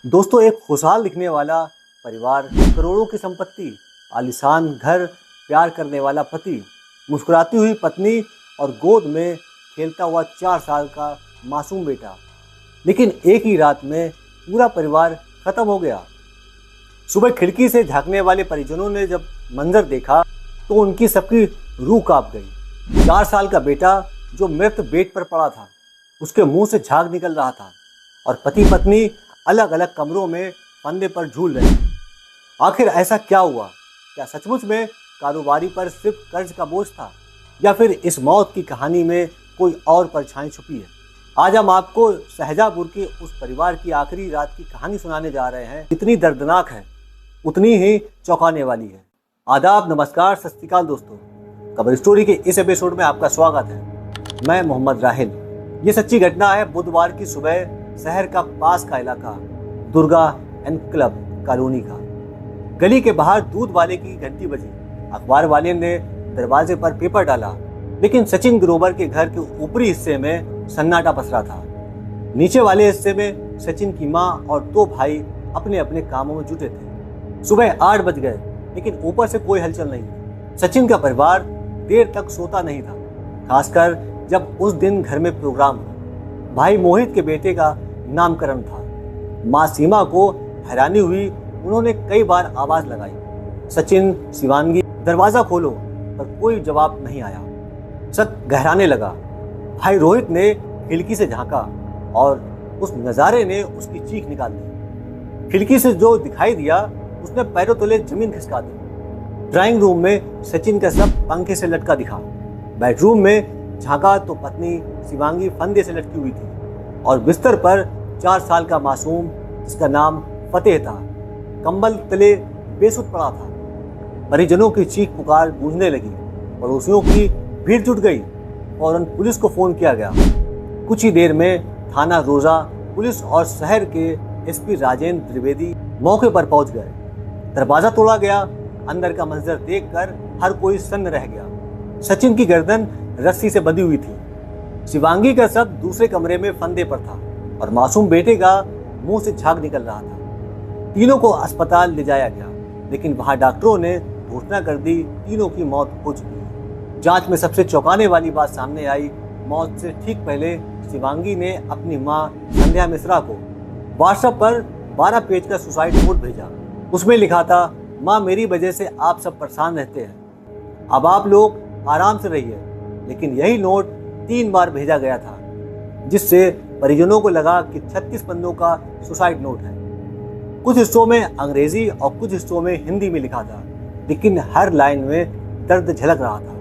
दोस्तों, एक खुशहाल दिखने वाला परिवार, करोड़ों की संपत्ति, आलीशान घर, प्यार करने वाला पति, मुस्कुराती हुई पत्नी और गोद में खेलता हुआ 4 साल का मासूम बेटा। लेकिन एक ही रात में पूरा परिवार खत्म हो गया। सुबह खिड़की से झांकने वाले परिजनों ने जब मंजर देखा तो उनकी सबकी रूह कांप गई। 4 साल का बेटा जो मृत बेड पर पड़ा था, उसके मुंह से झाग निकल रहा था और पति पत्नी अलग अलग कमरों में फंदे पर झूल रहे थे। आखिर ऐसा क्या हुआ? क्या सचमुच में कारोबारी पर सिर्फ कर्ज का बोझ था, या फिर इस मौत की कहानी में कोई और परछाई छुपी है? आज हम आपको शाहजहांपुर के उस परिवार की आखिरी रात की कहानी सुनाने जा रहे हैं। इतनी दर्दनाक है, उतनी ही चौंकाने वाली है। आदाब, नमस्कार, सत श्री अकाल दोस्तों। खबर स्टोरी के इस एपिसोड में आपका स्वागत है। मैं मोहम्मद राहिल। ये सच्ची घटना है बुधवार की सुबह शहर का पास का इलाका दुर्गा एंड क्लब कॉलोनी का। गली के बाहर दूध वाले की घंटी बजी। अखबार वाले ने दरवाजे पर पेपर डाला, लेकिन सचिन ग्रोवर के घर के ऊपरी हिस्से में सन्नाटा पसरा था। नीचे वाले हिस्से में सचिन की मां और 2 भाई अपने अपने कामों में जुटे थे। सुबह 8 बज गए, लेकिन ऊपर से कोई हलचल नहीं। सचिन का परिवार देर तक सोता नहीं था, खासकर जब उस दिन घर में प्रोग्राम हो। भाई मोहित के बेटे का नामकरण था। माँ सीमा को हैरानी हुई। उन्होंने कई बार आवाज लगाई, सचिन, शिवांगी, दरवाजा खोलो, पर कोई जवाब नहीं आया। शक गहराने लगा। भाई रोहित ने खिड़की से झांका और उस नजारे ने उसकी चीख निकाल दी। खिड़की से जो दिखाई दिया उसने पैरों तले जमीन खिसका दी। ड्राइंग रूम में सचिन का शव पंखे से लटका दिखा। बेडरूम में झांका तो पत्नी शिवांगी फंदे से लटकी हुई थी और बिस्तर पर 4 साल का मासूम, जिसका नाम फतेह था, कंबल तले बेसुध पड़ा था। परिजनों की चीख पुकार गूंजने लगी। पड़ोसियों की भीड़ जुट गई। फौरन पुलिस को फोन किया गया। कुछ ही देर में थाना रोजा, पुलिस और शहर के एसपी राजेंद्र द्विवेदी मौके पर पहुंच गए। दरवाजा तोड़ा गया। अंदर का मंजर देखकर हर कोई सन्न रह गया। सचिन की गर्दन रस्सी से बंधी हुई थी। शिवांगी का शव दूसरे कमरे में फंदे पर था और मासूम बेटे का मुंह से झाग निकल रहा था। तीनों को अस्पताल ले जाया गया, लेकिन वहां डॉक्टरों ने घोषणा कर दी, तीनों की मौत हो चुकी है। जांच में सबसे चौंकाने वाली बात सामने आई। मौत से ठीक पहले शिवांगी ने अपनी मां संध्या मिश्रा को व्हाट्सएप पर 12 पेज का सुसाइड नोट भेजा। उसमें लिखा था, मां, मेरी वजह से आप सब परेशान रहते हैं, अब आप लोग आराम से रहिए। लेकिन यही नोट 3 बार भेजा गया था, जिससे परिजनों को लगा कि 36 पन्नों का सुसाइड नोट है। कुछ हिस्सों में अंग्रेजी और कुछ हिस्सों में हिंदी में लिखा था, लेकिन हर लाइन में दर्द झलक रहा था,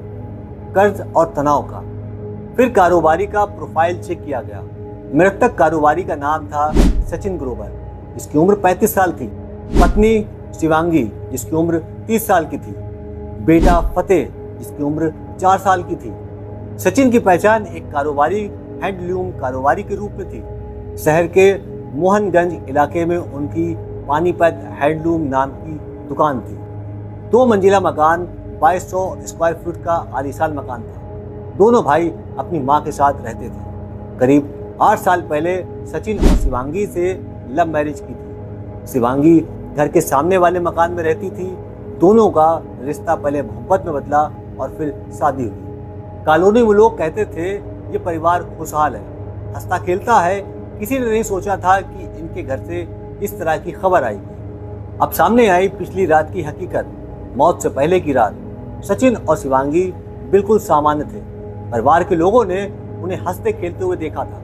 कर्ज और तनाव का। फिर कारोबारी का प्रोफाइल चेक किया गया। मृतक कारोबारी का नाम था सचिन ग्रोवर, जिसकी उम्र 35 साल थी। पत्नी शिवांगी, जिसकी उम्र 30 साल की थी। बेटा फतेह, जिसकी उम्र 4 साल की थी। सचिन की पहचान एक कारोबारी, हैंडलूम कारोबारी के रूप में थी। शहर के मोहनगंज इलाके में उनकी पानीपत हैंडलूम नाम की दुकान थी। 2 मंजिला मकान, 2200 स्क्वायर फीट का आलीशान मकान था। दोनों भाई अपनी मां के साथ रहते थे। करीब 8 साल पहले सचिन और शिवांगी से लव मैरिज की थी। शिवांगी घर के सामने वाले मकान में रहती थी। दोनों का रिश्ता पहले मोहब्बत में बदला और फिर शादी हुई। कॉलोनी में लोग कहते थे, ये परिवार खुशहाल है, हंसता खेलता है। किसी ने नहीं सोचा था कि इनके घर से इस तरह की खबर आएगी। अब सामने आई पिछली रात की हकीकत। मौत से पहले की रात सचिन और शिवांगी बिल्कुल सामान्य थे। परिवार के लोगों ने उन्हें हंसते खेलते हुए देखा था।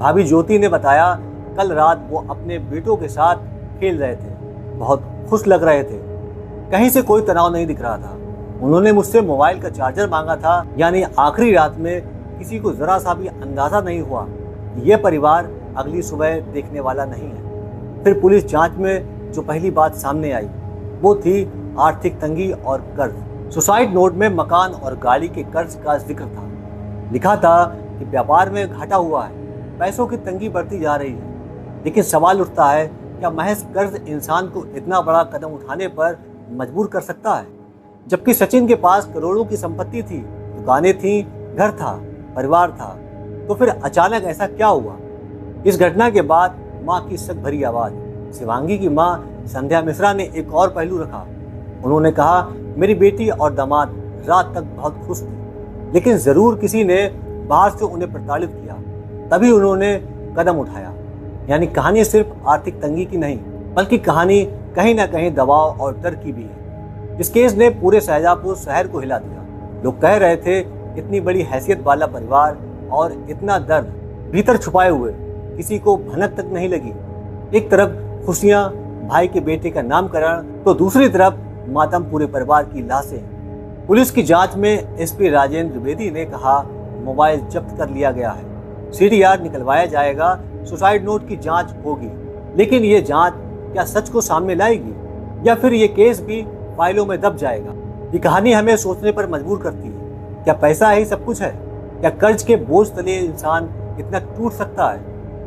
भाभी ज्योति ने बताया, कल रात वो अपने बेटों के साथ खेल रहे थे, बहुत खुश लग रहे थे, कहीं से कोई तनाव नहीं दिख रहा था। उन्होंने मुझसे मोबाइल का चार्जर मांगा था। यानी आखिरी रात में किसी को जरा सा भी अंदाजा नहीं हुआ कि यह परिवार अगली सुबह देखने वाला नहीं है। फिर पुलिस जांच में जो पहली बात सामने आई वो थी आर्थिक तंगी और कर्ज। सुसाइड नोट में मकान और गाड़ी के कर्ज का जिक्र था। लिखा था कि व्यापार में घाटा हुआ है, पैसों की तंगी बढ़ती जा रही है। लेकिन सवाल उठता है, क्या महज कर्ज इंसान को इतना बड़ा कदम उठाने पर मजबूर कर सकता है? जबकि सचिन के पास करोड़ों की संपत्ति थी, दुकानें थीं, घर था, परिवार था। तो फिर अचानक ऐसा क्या हुआ? इस घटना के बाद मां की शक भरी आवाज, शिवांगी की मां संध्या मिश्रा ने एक और पहलू रखा। उन्होंने कहा, मेरी बेटी और दामाद रात तक बहुत खुश थे, लेकिन जरूर किसी ने बाहर से उन्हें प्रताड़ित किया, तभी उन्होंने कदम उठाया। यानी कहानी सिर्फ आर्थिक तंगी की नहीं, बल्कि कहानी कहीं ना कहीं दबाव और डर की भी है। इस केस ने पूरे शाहजहांपुर शहर को हिला दिया। लोग कह रहे थे, इतनी बड़ी हैसियत वाला परिवार और इतना दर्द भीतर छुपाए हुए किसी को भनक तक नहीं लगी। एक तरफ खुशियां, भाई के बेटे का नामकरण, तो दूसरी तरफ मातम पूरे परिवार की लाशें। पुलिस की जांच में एसपी राजेंद्र द्विवेदी ने कहा, मोबाइल जब्त कर लिया गया है, सीडीआर निकलवाया जाएगा, सुसाइड नोट की जांच होगी। लेकिन ये जांच क्या सच को सामने लाएगी या फिर ये केस भी फाइलों में दब जाएगा? ये कहानी हमें सोचने पर मजबूर करती है। क्या पैसा ही सब कुछ है? क्या कर्ज के बोझ तले इंसान इतना टूट सकता है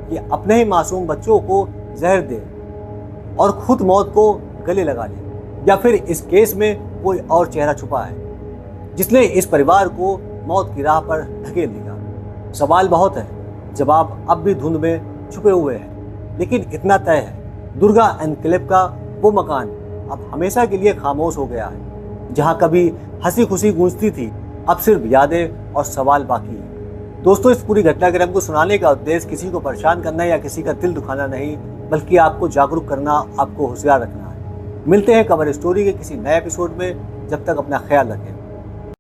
कि अपने ही मासूम बच्चों को जहर दे और खुद मौत को गले लगा ले? या फिर इस केस में कोई और चेहरा छुपा है जिसने इस परिवार को मौत की राह पर धकेल दिया? सवाल बहुत है, जवाब अब भी धुंध में छुपे हुए हैं। लेकिन इतना तय है, दुर्गा एन्क्लेव का वो मकान अब हमेशा के लिए खामोश हो गया है। जहां कभी हंसी खुशी गूंजती थी, अब सिर्फ यादें और सवाल बाकी हैं। दोस्तों, इस पूरी घटनाक्रम को सुनाने का उद्देश्य किसी को परेशान करना या किसी का दिल दुखाना नहीं, बल्कि आपको जागरूक करना, आपको होशियार रखना है। मिलते हैं कवर स्टोरी के किसी नए एपिसोड में। जब तक अपना ख्याल रखें।